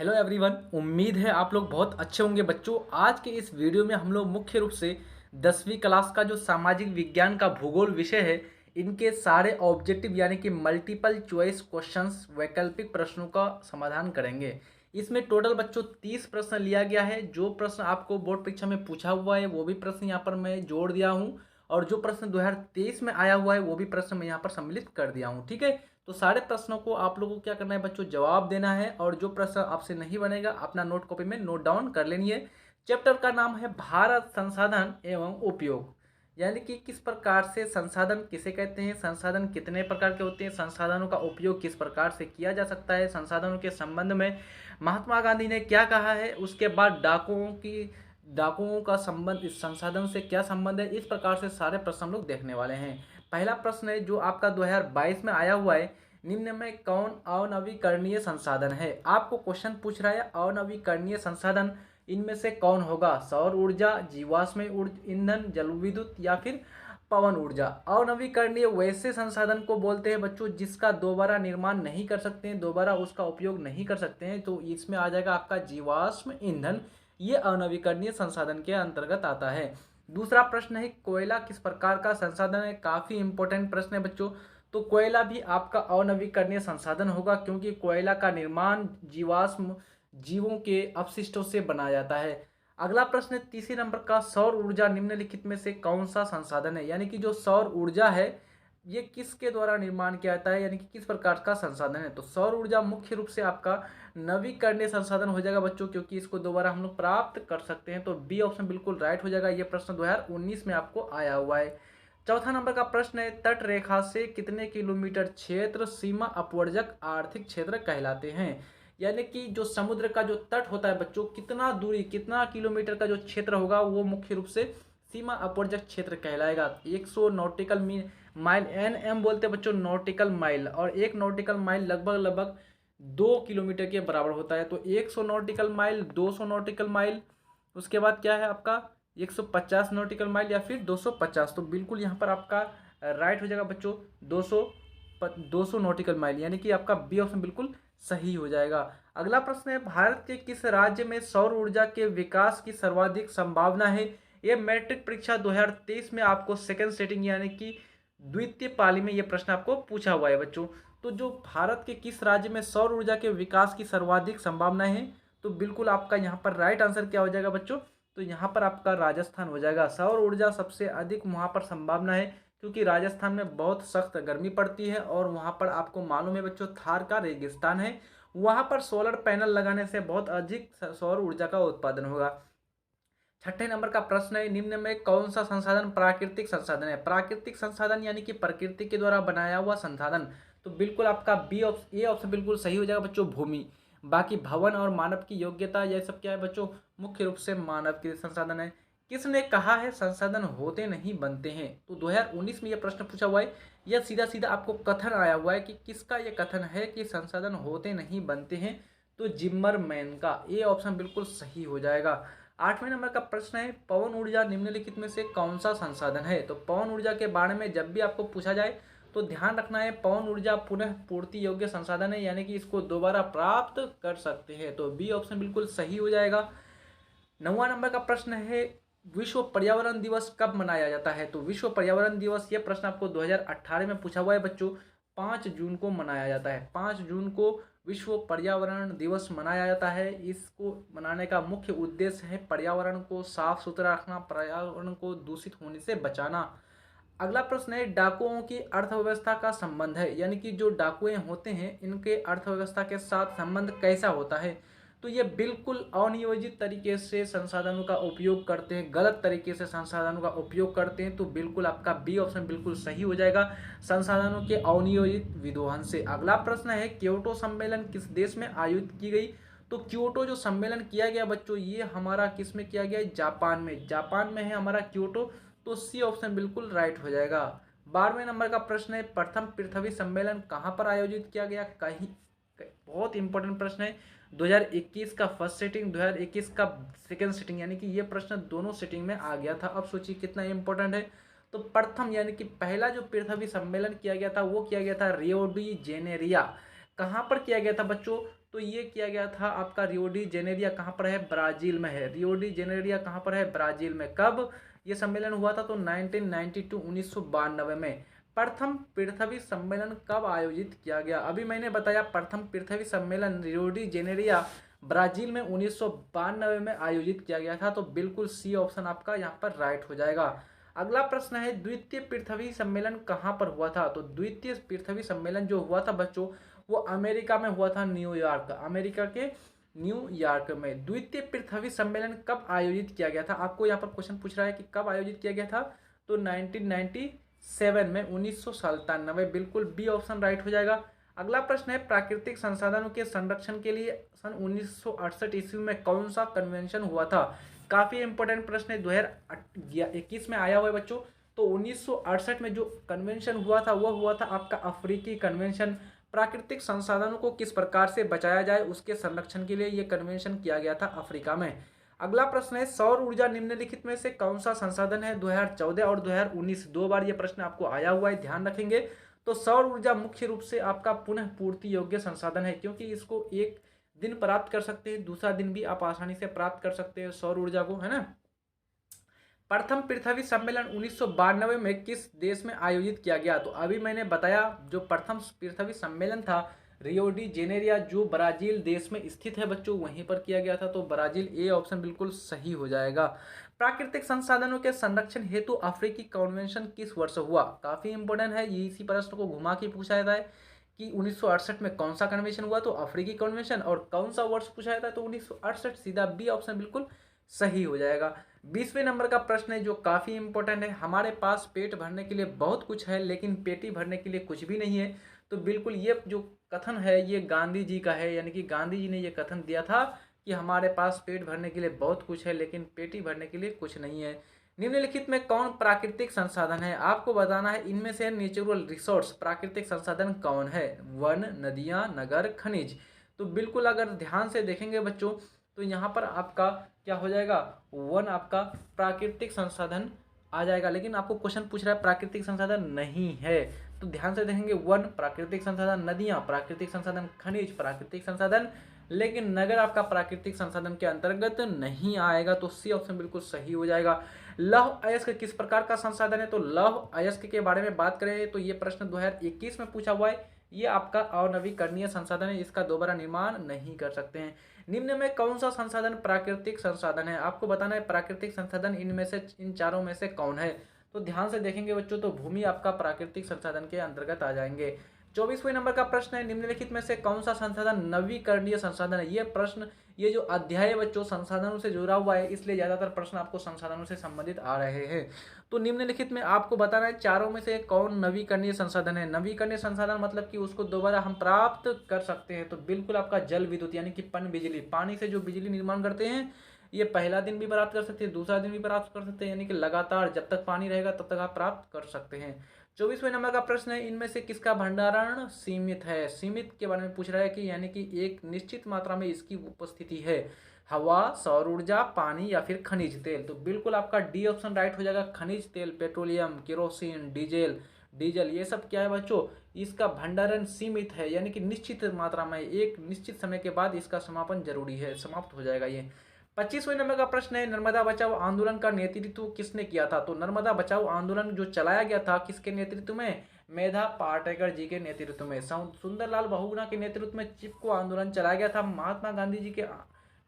Hello everyone. उम्मीद है आप लोग बहुत अच्छे होंगे बच्चों। आज के इस वीडियो में हम लोग मुख्य रूप से 10वीं क्लास का जो सामाजिक विज्ञान का भूगोल विषय है, इनके सारे ऑब्जेक्टिव यानी कि मल्टीपल चॉइस क्वेश्चंस वैकल्पिक प्रश्नों का समाधान करेंगे। इसमें टोटल बच्चों 30 प्रश्न लिया गया है। जो प्रश्न आपको बोर्ड परीक्षा में पूछा हुआ है वो भी प्रश्न यहाँ पर मैं जोड़ दिया हूँ, और जो प्रश्न 2023 में आया हुआ है वो भी प्रश्न मैं यहाँ पर सम्मिलित कर दिया हूँ। ठीक है, तो सारे प्रश्नों को आप लोगों को क्या करना है बच्चों, जवाब देना है। और जो प्रश्न आपसे नहीं बनेगा अपना नोट कॉपी में नोट डाउन कर लेनी है। चैप्टर का नाम है भारत संसाधन एवं उपयोग, यानी कि किस प्रकार से संसाधन किसे कहते हैं, संसाधन कितने प्रकार के होते हैं, संसाधनों का उपयोग किस प्रकार से किया जा सकता है, संसाधनों के संबंध में महात्मा गांधी ने क्या कहा है, उसके बाद डाकुओं का संबंध इस संसाधन से क्या संबंध है। इस प्रकार से सारे प्रश्न हम लोग देखने वाले हैं। पहला प्रश्न है जो आपका 2022 में आया हुआ है, निम्न में कौन अनवीकरणीय संसाधन है। आपको क्वेश्चन पूछ रहा है अनवीकरणीय संसाधन इनमें से कौन होगा, सौर ऊर्जा, जीवाश्म ईंधन, जलविद्युत या फिर पवन ऊर्जा। अनवीकरणीय वैसे संसाधन को बोलते हैं बच्चों जिसका दोबारा निर्माण नहीं कर सकते हैं, दोबारा उसका उपयोग नहीं कर सकते हैं, तो इसमें आ जाएगा आपका जीवाश्म ईंधन। ये अनवीकरणीय संसाधन के अंतर्गत आता है। दूसरा प्रश्न है कोयला किस प्रकार का संसाधन है। काफी इंपॉर्टेंट प्रश्न है बच्चों। तो कोयला भी आपका अनवीकरणीय संसाधन होगा, क्योंकि कोयला का निर्माण जीवाश्म जीवों के अपशिष्टों से बनाया जाता है। अगला प्रश्न है तीसरे नंबर का, सौर ऊर्जा निम्नलिखित में से कौन सा संसाधन है। यानी कि जो सौर ऊर्जा है ये किसके द्वारा निर्माण किया जाता है, यानी कि किस प्रकार का संसाधन है। तो सौर ऊर्जा मुख्य रूप से आपका नवीकरणीय संसाधन हो जाएगा बच्चों, क्योंकि इसको दोबारा हम लोग प्राप्त कर सकते हैं। तो बी ऑप्शन बिल्कुल राइट हो जाएगा। ये प्रश्न 2019 में आपको आया हुआ है। चौथा नंबर का प्रश्न है तट रेखा से कितने किलोमीटर क्षेत्र सीमा अपवर्जक आर्थिक क्षेत्र कहलाते हैं। यानी कि जो समुद्र का जो तट होता है बच्चों, कितना दूरी कितना किलोमीटर का जो क्षेत्र होगा वो मुख्य रूप से सीमा अपवर्जक क्षेत्र कहलाएगा। 100 नॉटिकल माइल, एन बोलते हैं बच्चों नॉटिकल माइल, और एक नॉटिकल माइल लगभग लगभग 2 किलोमीटर के बराबर होता है। तो 100 नॉटिकल माइल, 200 नॉटिकल माइल, उसके बाद क्या है आपका 150 नॉटिकल माइल या फिर 250। तो बिल्कुल यहाँ पर आपका राइट हो जाएगा बच्चों 200 नॉटिकल माइल, यानी कि आपका बी ऑप्शन बिल्कुल सही हो जाएगा। अगला प्रश्न है भारत के किस राज्य में सौर ऊर्जा के विकास की सर्वाधिक संभावना है। यह मैट्रिक परीक्षा 2023 में आपको सेकंड सेटिंग यानी कि द्वितीय पाली में यह प्रश्न आपको पूछा हुआ है बच्चों। तो जो भारत के किस राज्य में सौर ऊर्जा के विकास की सर्वाधिक संभावना है, तो बिल्कुल आपका यहाँ पर राइट आंसर क्या हो जाएगा बच्चों, तो यहाँ पर आपका राजस्थान हो जाएगा। सौर ऊर्जा सबसे अधिक वहाँ पर संभावना है, क्योंकि राजस्थान में बहुत सख्त गर्मी पड़ती है और वहाँ पर आपको मालूम है बच्चों थार का रेगिस्तान है। वहाँ पर सोलर पैनल लगाने से बहुत अधिक सौर ऊर्जा का उत्पादन होगा। छठे नंबर का प्रश्न है निम्न में कौन सा संसाधन प्राकृतिक संसाधन है। प्राकृतिक संसाधन यानी कि प्रकृति के द्वारा बनाया हुआ संसाधन, तो बिल्कुल आपका ए ऑप्शन बिल्कुल सही हो जाएगा बच्चों भूमि। बाकी भवन और मानव की योग्यता यह सब क्या है बच्चों, मुख्य रूप से मानव के संसाधन है। किसने कहा है संसाधन होते नहीं बनते हैं। तो 2019 में यह प्रश्न पूछा हुआ है। यह सीधा सीधा आपको कथन आया हुआ है कि किसका यह कथन है कि संसाधन होते नहीं बनते हैं, तो जिम्मरमैन का। ए ऑप्शन बिल्कुल सही हो जाएगा। आठवें नंबर का प्रश्न है पवन ऊर्जा निम्नलिखित में से कौन सा संसाधन है। तो पवन ऊर्जा के बारे में जब भी आपको पूछा जाए तो ध्यान रखना है पवन ऊर्जा पुनः पूर्ति योग्य संसाधन है, यानी कि इसको दोबारा प्राप्त कर सकते हैं। तो बी ऑप्शन बिल्कुल सही हो जाएगा। नौवां नंबर का प्रश्न है विश्व पर्यावरण दिवस कब मनाया जाता है। तो विश्व पर्यावरण दिवस यह प्रश्न आपको 2018 में पूछा हुआ है बच्चों। 5 जून को मनाया जाता है। 5 जून को विश्व पर्यावरण दिवस मनाया जाता है। इसको मनाने का मुख्य उद्देश्य है पर्यावरण को साफ सुथरा रखना, पर्यावरण को दूषित होने से बचाना। अगला प्रश्न है डाकुओं की अर्थव्यवस्था का संबंध है, यानी कि जो डाकुए होते हैं इनके अर्थव्यवस्था के साथ संबंध कैसा होता है। तो ये बिल्कुल अनियोजित तरीके से संसाधनों का उपयोग करते हैं, गलत तरीके से संसाधनों का उपयोग करते हैं। तो बिल्कुल आपका बी ऑप्शन बिल्कुल सही हो जाएगा, संसाधनों के अनियोजित विद्रोहन से। अगला प्रश्न है क्योटो सम्मेलन किस देश में आयोजित की गई। तो क्योटो जो सम्मेलन किया गया बच्चों ये हमारा किस में किया गया, जापान में। जापान में है हमारा क्योटो, तो सी ऑप्शन बिल्कुल राइट हो जाएगा। 12वें नंबर का प्रश्न है प्रथम पृथ्वी सम्मेलन कहाँ पर आयोजित किया गया। कहीं बहुत इंपॉर्टेंट प्रश्न है। 2021 का फर्स्ट सेटिंग, 2021 का सेकंड सेटिंग, यानी कि ये प्रश्न दोनों सेटिंग में आ गया था। अब सोचिए कितना इंपॉर्टेंट है। तो प्रथम यानी कि पहला जो पृथ्वी सम्मेलन किया गया था वो किया गया था रियो डी जेनेरिया। कहाँ पर किया गया था बच्चों, तो ये किया गया था आपका रियो डी जेनेरिया, कहाँ पर है, ब्राज़ील में है। रियो डी जेनेरिया कहाँ पर है, ब्राज़ील में। कब ये सम्मेलन हुआ था, तो 1992 1992 में। प्रथम पृथ्वी सम्मेलन कब आयोजित किया गया, अभी मैंने बताया प्रथम पृथ्वी सम्मेलन रियो डी जेनेरिया ब्राज़ील में 1992 में आयोजित किया गया था। तो बिल्कुल सी ऑप्शन आपका यहाँ पर राइट हो जाएगा। अगला प्रश्न है, द्वितीय पृथ्वी सम्मेलन कहाँ पर हुआ था, तो द्वितीय पृथ्वी सम्मेलन जो हुआ था बच्चों, वो अमेरिका में हुआ था, न्यूयॉर्क, अमेरिका के न्यूयॉर्क में। द्वितीय पृथ्वी सम्मेलन कब आयोजित किया गया था, आपको यहाँ पर क्वेश्चन पूछ रहा है कि कब आयोजित किया गया था, तो 1997 में, 1997, बिल्कुल बी ऑप्शन राइट हो जाएगा। अगला प्रश्न है, प्राकृतिक संसाधनों के संरक्षण के लिए सन 1968 ईस्वी में कौन सा कन्वेंशन हुआ था। काफी इंपॉर्टेंट प्रश्न है, 2021 में आया हुआ है बच्चों। तो 1968 में जो कन्वेंशन हुआ था वो हुआ था आपका अफ्रीकी कन्वेंशन। प्राकृतिक संसाधनों को किस प्रकार से बचाया जाए उसके संरक्षण के लिए ये कन्वेंशन किया गया था अफ्रीका में। अगला प्रश्न है, सौर ऊर्जा निम्नलिखित में से कौन सा संसाधन है। 2014 और 2019 दो बार ये प्रश्न आपको आया हुआ है, ध्यान रखेंगे। तो सौर ऊर्जा मुख्य रूप से आपका पुनः पूर्ति योग्य संसाधन है, क्योंकि इसको एक दिन प्राप्त कर सकते हैं, दूसरा दिन भी आप आसानी से प्राप्त कर सकते हैं सौर ऊर्जा को, है ना। प्रथम पृथ्वी सम्मेलन 1992 में किस देश में आयोजित किया गया, तो अभी मैंने बताया जो प्रथम पृथ्वी सम्मेलन था रियो डी जेनेरिया जो ब्राजील देश में स्थित है बच्चों, वहीं पर किया गया था। तो ब्राजील, ए ऑप्शन बिल्कुल सही हो जाएगा। प्राकृतिक संसाधनों के संरक्षण हेतु अफ्रीकी कन्वेंशन किस वर्ष हुआ, काफी इंपॉर्टेंट है, ये इसी प्रश्न को घुमा के पूछा जाता है कि 1968 में कौन सा कन्वेंशन हुआ, तो अफ्रीकी कन्वेंशन, और कौन सा वर्ष पूछा जाता है, तो 1968, सीधा बी ऑप्शन बिल्कुल सही हो जाएगा। 20वें नंबर का प्रश्न है जो काफी इंपॉर्टेंट है, हमारे पास पेट भरने के लिए बहुत कुछ है लेकिन पेटी भरने के लिए कुछ भी नहीं है। तो बिल्कुल ये जो कथन है ये गांधी जी का है, यानी कि गांधी जी ने ये कथन दिया था कि हमारे पास पेट भरने के लिए बहुत कुछ है लेकिन पेटी भरने के लिए कुछ नहीं है। निम्नलिखित में कौन प्राकृतिक संसाधन है, आपको बताना है इनमें से नेचुरल रिसोर्स प्राकृतिक संसाधन कौन है, वन, नदियां, नगर, खनिज। तो बिल्कुल अगर ध्यान से देखेंगे बच्चों तो यहाँ पर आपका क्या हो जाएगा, वन आपका प्राकृतिक संसाधन आ जाएगा। लेकिन आपको क्वेश्चन पूछ रहा है प्राकृतिक संसाधन नहीं है, तो ध्यान से देखेंगे, वन प्राकृतिक संसाधन, नदियां प्राकृतिक संसाधन, खनिज प्राकृतिक संसाधन, लेकिन नगर आपका प्राकृतिक संसाधन के अंतर्गत नहीं आएगा। तो सी ऑप्शन बिल्कुल सही हो जाएगा। लौह अयस्क किस प्रकार का संसाधन है, तो लौह अयस्क के बारे में बात करें तो ये प्रश्न 2021 में पूछा हुआ है। ये आपका अनवीकरणीय संसाधन है, इसका दोबारा निर्माण नहीं कर सकते हैं। निम्न में कौन सा संसाधन प्राकृतिक संसाधन है, आपको बताना है प्राकृतिक संसाधन इनमें से इन चारों में से कौन है। तो ध्यान से देखेंगे बच्चों तो भूमि आपका प्राकृतिक संसाधन के अंतर्गत आ जाएंगे। 24वें नंबर का प्रश्न है, निम्नलिखित में से कौन सा संसाधन नवीकरणीय संसाधन है। ये प्रश्न, ये जो अध्याय है बच्चों संसाधनों से जुड़ा हुआ है, इसलिए ज्यादातर प्रश्न आपको संसाधनों से संबंधित आ रहे हैं। तो निम्नलिखित में आपको बताना है चारों में से कौन नवीकरणीय संसाधन है। नवीकरणीय संसाधन मतलब कि उसको दोबारा हम प्राप्त कर सकते हैं। तो बिल्कुल आपका जल विद्युत यानी कि पन बिजली, पानी से जो बिजली निर्माण करते हैं, ये पहला दिन भी प्राप्त कर सकते हैं, दूसरा दिन भी प्राप्त कर सकते हैं, यानी कि लगातार जब तक पानी रहेगा तब तक आप प्राप्त कर सकते हैं। 24वें नंबर का प्रश्न है, इनमें से किसका भंडारण सीमित है। सीमित के बारे में पूछ रहा है कि यानी कि एक निश्चित मात्रा में इसकी उपस्थिति है, हवा, सौर ऊर्जा, पानी या फिर खनिज तेल। तो बिल्कुल आपका डी ऑप्शन राइट हो जाएगा। खनिज तेल, पेट्रोलियम, केरोसिन, डीजल ये सब क्या है बच्चों, इसका भंडारण सीमित है, यानी कि निश्चित मात्रा में, एक निश्चित समय के बाद इसका समापन जरूरी है, समाप्त हो जाएगा ये। 25वें नंबर का प्रश्न है, नर्मदा बचाओ आंदोलन का नेतृत्व किसने किया था। तो नर्मदा बचाओ आंदोलन जो चलाया गया था किसके नेतृत्व में, मेधा पाटेकर जी के नेतृत्व में। सुंदरलाल बहुगुणा के नेतृत्व में चिपको आंदोलन चलाया गया था। महात्मा गांधी जी के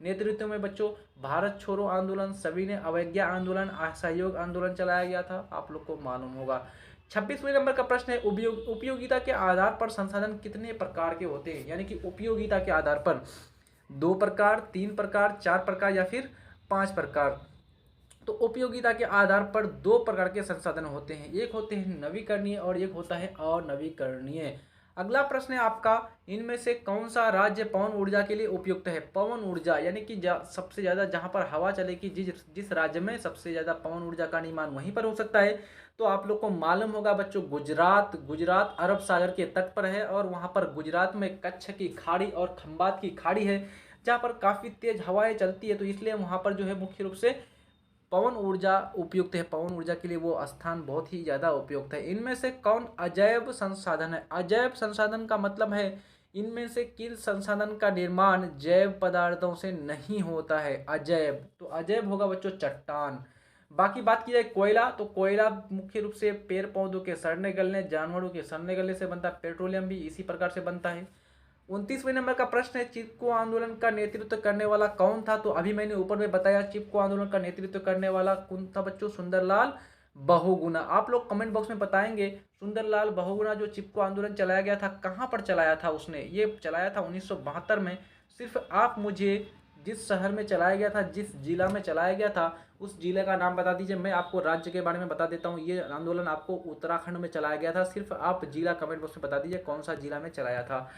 नेतृत्व में बच्चों भारत छोड़ो आंदोलन, सभी ने अवज्ञा आंदोलन, असहयोग आंदोलन चलाया गया था, आप लोग को मालूम होगा। 26वें नंबर का प्रश्न है, उपयोगिता के आधार पर संसाधन कितने प्रकार के होते हैं, यानी कि उपयोगिता के आधार पर 2 प्रकार, 3 प्रकार, 4 प्रकार या फिर 5 प्रकार। तो उपयोगिता के आधार पर 2 प्रकार के संसाधन होते हैं, एक होते हैं नवीकरणीय और एक होता है अनवीकरणीय। अगला प्रश्न है आपका, इनमें से कौन सा राज्य पवन ऊर्जा के लिए उपयुक्त है। पवन ऊर्जा यानी कि सबसे ज्यादा जहां पर हवा चलेगी, जिस राज्य में सबसे ज्यादा पवन ऊर्जा का निर्माण वहीं पर हो सकता है। तो आप लोग को मालूम होगा बच्चों, गुजरात अरब सागर के तट पर है और वहां पर गुजरात में कच्छ की खाड़ी और खंबात की खाड़ी है, जहाँ पर काफी तेज हवाएं चलती है। तो इसलिए वहां पर जो है मुख्य रूप से पवन ऊर्जा उपयुक्त है, पवन ऊर्जा के लिए वो स्थान बहुत ही ज़्यादा उपयुक्त है। इनमें से कौन अजैव संसाधन है। अजैव संसाधन का मतलब है इनमें से किन संसाधन का निर्माण जैव पदार्थों से नहीं होता है? अजैव। तो अजैव होगा बच्चों चट्टान। बाकी बात की जाए कोयला, तो कोयला मुख्य रूप से पेड़ पौधों के सड़ने गलने, जानवरों के सड़ने गलने से बनता है। पेट्रोलियम भी इसी प्रकार से बनता है। 29वें नंबर का प्रश्न है, चिपको आंदोलन का नेतृत्व करने वाला कौन था? तो अभी मैंने ऊपर में बताया, चिपको आंदोलन का नेतृत्व करने वाला कौन था बच्चों? सुंदरलाल बहुगुणा। आप लोग कमेंट बॉक्स में बताएंगे सुंदरलाल बहुगुणा जो चिपको आंदोलन चलाया गया था, कहाँ पर चलाया था उसने? ये चलाया था 1972 में। सिर्फ आप मुझे जिस शहर में चलाया गया था, जिस जिला में चलाया गया था, उस जिले का नाम बता दीजिए। मैं आपको राज्य के बारे में बता देता हूँ। ये आंदोलन आपको उत्तराखंड में चलाया गया था। सिर्फ आप जिला कमेंट बॉक्स में बता दीजिए कौन सा जिला में चलाया था।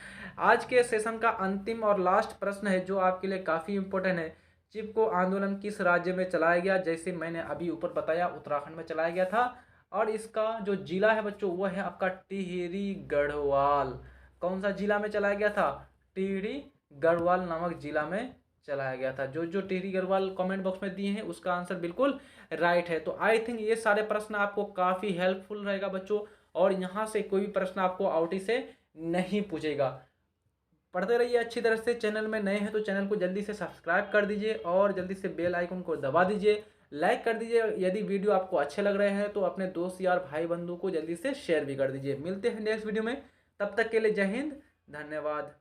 आज के सेशन का अंतिम और लास्ट प्रश्न है जो आपके लिए काफ़ी इंपॉर्टेंट है। चिपको आंदोलन किस राज्य में चलाया गया? जैसे मैंने अभी ऊपर बताया, उत्तराखंड में चलाया गया था। और इसका जो जिला है बच्चों वो है आपका टिहरी गढ़वाल। कौन सा जिला में चलाया गया था? टिहरी गढ़वाल नामक जिला में चलाया गया था। जो जो टिहरी गढ़वाल कमेंट बॉक्स में दिए हैं उसका आंसर बिल्कुल राइट है। तो आई थिंक ये सारे प्रश्न आपको काफ़ी हेल्पफुल रहेगा बच्चों, और यहाँ से कोई भी प्रश्न आपको आउटी से नहीं पूछेगा। पढ़ते रहिए अच्छी तरह से। चैनल में नए हैं तो चैनल को जल्दी से सब्सक्राइब कर दीजिए और जल्दी से बेल आइकन को दबा दीजिए, लाइक कर दीजिए। यदि वीडियो आपको अच्छे लग रहे हैं तो अपने दोस्त यार भाई बंधु को जल्दी से शेयर भी कर दीजिए। मिलते हैं नेक्स्ट वीडियो में, तब तक के लिए जय हिंद, धन्यवाद।